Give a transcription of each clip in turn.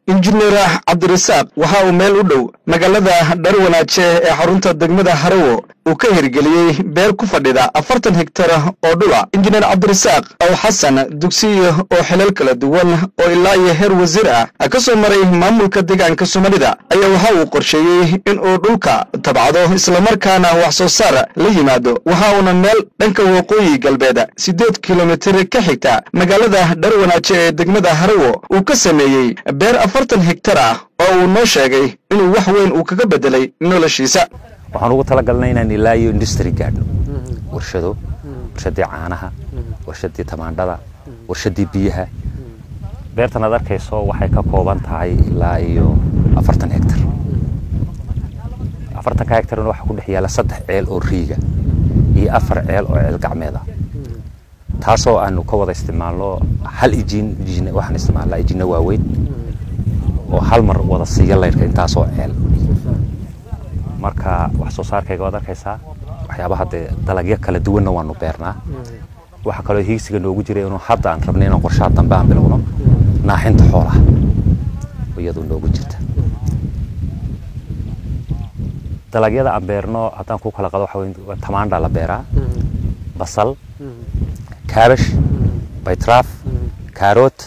injineer Cabdirasaaq waxa uu meel u dhow magaalada Darwanaaje ee xarunta degmada Harawo uu ka hirgeliyay beer ku fadhida 40 hektar oo dhula. Injineer Cabdirasaaq oo Xasan dugsiyo oo xilal kala duwan oo ilaa iyo heer wasiir ah ka soo maray maamulka deegaanka Soomaalida ayaa waxa uu qorsheeyay in uu dhulka tabcado isla markaana wax soo saar la yimaado. Waxa uu meel dhanka waqooyi galbeed 8 kiiloomitir ka xigta magaalada Darwanaaje ee degmada Harawo uu ka sameeyay beer 40 hektar ah oo uu noo sheegay inuu wax weyn uu kaga bedelay noloshiisa. waxaan ugu talagalnay inaan ilaa iyo industry gaadhno warshadii caanaha warshadii tamaandhada warshadii biyaha beertan aad arkayso waxay ka kooban tahay ilaa iyo 40 hektar 40 hektar waxa ku dhex yaala 3 ceel oo riiga iyo 4 ceel oo ceel gacmeeda taasoo aanu ka wada isticmaalno hal ijin waxaan isticmaalnaa ijina waaweyn oo hal mar wada siiya leeyahay intaasoo ceel marka wax soo saarkayga wada arkaysaa waxyaabaha dalagyo kala duwan waanu beernaa waxa kale oo hiigsiga noogu jiray inuu hadda aan rabnay inaan qorshaha dambe aan bilowno naaxinta xoolaha iyadoo noogu jirta dalagyada aan beerno haddaan ku kala qado waxa weyn tamaandha la beeraa basal kaabash baytraaf kaarot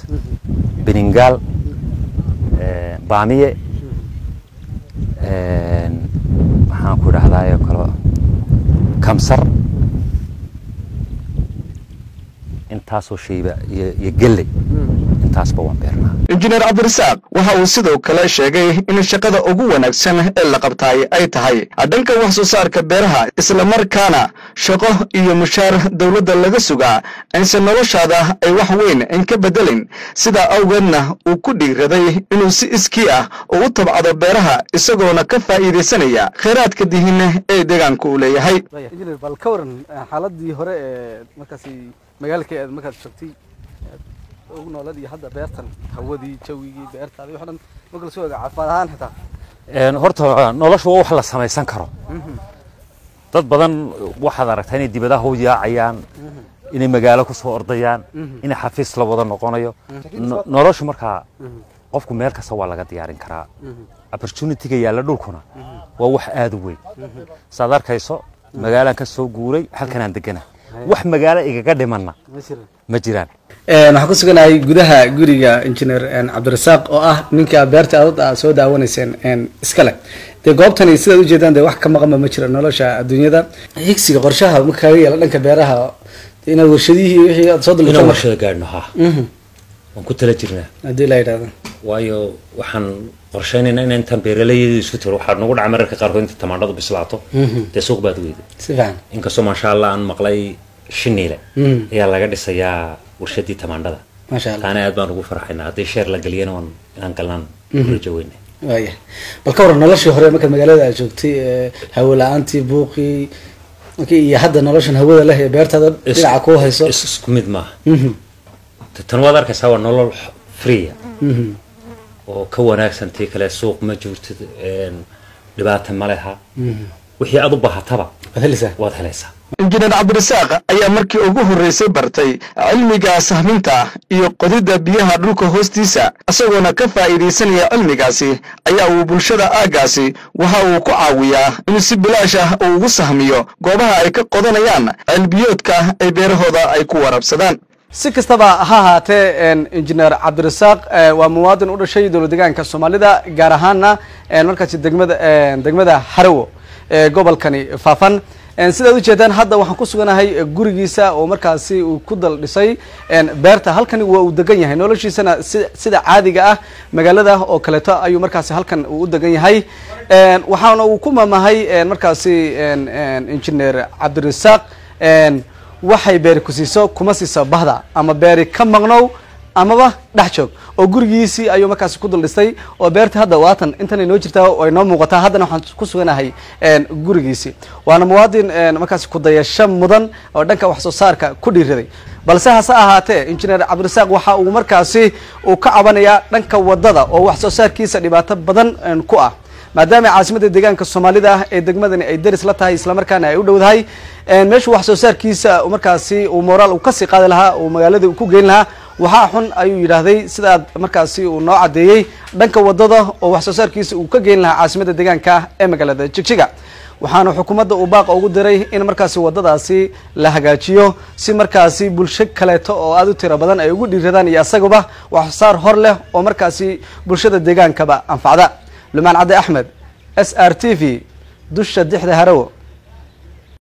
biningaal baamiye waxaan ku dhahdaayo kale kamsar intaasoo shayba iyo galley intaasba waan beernaa. injineer Cabdirasaaq waxa uu sidoo kale sheegay in shaqada ugu wanaagsan ee la qabtay ay tahay dhanka wax soo saarka beeraha isla markaana shaqo iyo mushaar dawladda laga sugaa insa noloshaada ay wax weyn in ka bedelin sida awgeedna uu ku dhiiraday inuu si iskii ah u tabcado beeraha isagoona ka faa'iideysanaya kheyraadka dihin ee deegaanka uu leeyahay. injineer bal ka waran xaaladii hore ee markaasi magaalka aad markaad shaqtay ugu noolad iyo hadda beertan hawadii jawigii beertaada wax dhan marka soo caafimaad ahaan xitaa horta noloshu wax la samaysan karo dad badan waxaad aragtaa inay dibadaha u yaacayaan inay magaalo ku soo ordayaan inay xafiis la wada noqonayo noloshu marka qofku meel kasta waa laga diyaarin karaa opportunity-ga yaala dhulkuna waa wax aad u weyn saad arkayso magaalaan ka soo guuray halkan aan degana wax magaalo igaga dhimanna ma jiraan. waxaan ku suganahay gudaha guriga injineer Cabdirasaaq oo ah ninka beerta aad soo daawanayseen iska leh de goobtani sidaad u jeedaan de wax ka maqan ma jiro nolosha adduunyada higsiga qorshaha marka kaga yeelo dhanka beeraha ina warshadihii wixii aad soo dulmay warshada gaadhno waan ku tala jirnaa hadii la yiraahdo waayo waxaan qorsheynaynaa in intaan beeralayda isku tiro waxa nagu dhacay mararka qaar inta tamaandhadu bislaato de suuq baad weeyday si fiican inkastoo ma sha Allah aan maqlay shiniile ayaa laga dhisayaa warshadii tamaandhada ma sha Allah taana aad baan ugu farxaynaa hadii sheer la galiyana inaan galnaan rajo weyn waaya bal ka waran noloshii hore marka magaalada aad joogtay hawo la'aantii buuqii iyo hadda noloshan hawada leh ee beertada dhinaca ku hayso isku mid ma tan wada arkaysaa waa nolol free oo ka wanaagsan tii kale suuq ma jirto dhibaato ma laha wixii aad u baahataba waad helaysaa. injineer Cabdirasaaq ayaa markii ugu horeysay bartay cilmiga sahminta iyo qodida biyaha dhulka hoostiisa isagoona ka faa'iideysanaya cilmigaasi ayaa uu bulshada aagaasi waxa uu ku caawiyaa in si bilaash ah uu ugu sahmiyo goobaha ay ka qodanayaan cilbiyoodka ay beerahooda ay ku warabsadaan. si kastaba ha ahaatee injineer Cabdirasaaq waa muwaadin u dhashay dowladda deegaanka Soomaalida gaar ahaanna markaas degmada Harawo ee gobolkani Faafan sidaad u jeedaan hadda waxaan ku suganahay gurigiisa oo markaasi uu ku dal dhisay beerta halkan waa uu degan yahay noloshiisana sida caadiga ah magaalada oo kaleeto ayuu markaasi halkan uu degan yahay waxaana uu ku maamahay markaasi injineer Cabdirasaaq waxay beeri ku siiso kuma siiso bahda ama beeri ka maqnow amaba dhax joog oo gurigiisii ayuu markaas ku dul dhistay oo beerta hadda waatan intan inoo jirtaa oo inoo muuqataa haddana waxaan ku suganahay gurigiisii waana muwaadin markaas ku dayasho mudan oo dhanka wax soo saarka ku dhiiraday balse hase ahaatee injineer Cabdirasaaq waxa uu markaasi uu ka cabanayaa dhanka wadada oo wax soo saarkiisa dhibaato badan ku ah maadaama caasimadda deegaanka Soomaalida ee degmadani ay daris la tahay isla markaana ay u dhowdahay meesha wax soo saarkiisa markaasi uu moraal uu ka sii qaadi lahaa oo magaalada uu ku geyn lahaa waxaa xun ayuu yidhaahday sidaad markaasi uu noo caddeeyey dhanka wadada oo wax soo saarkiisa uu ka geyn lahaa caasimada deegaanka ee magaalada Jigjiga waxaana xukuumadda uu baaq ugu diray in markaasi wadadaasi la hagaajiyo si markaasi bulsho kaleeto oo aad u tiro badan ay ugu dhiiradaan iyo asagaba wax soo saar hor leh oo markaasi bulshada deegaankaba anfacda Lumaan Cadde Axmed SRTV dusha dixda Harawo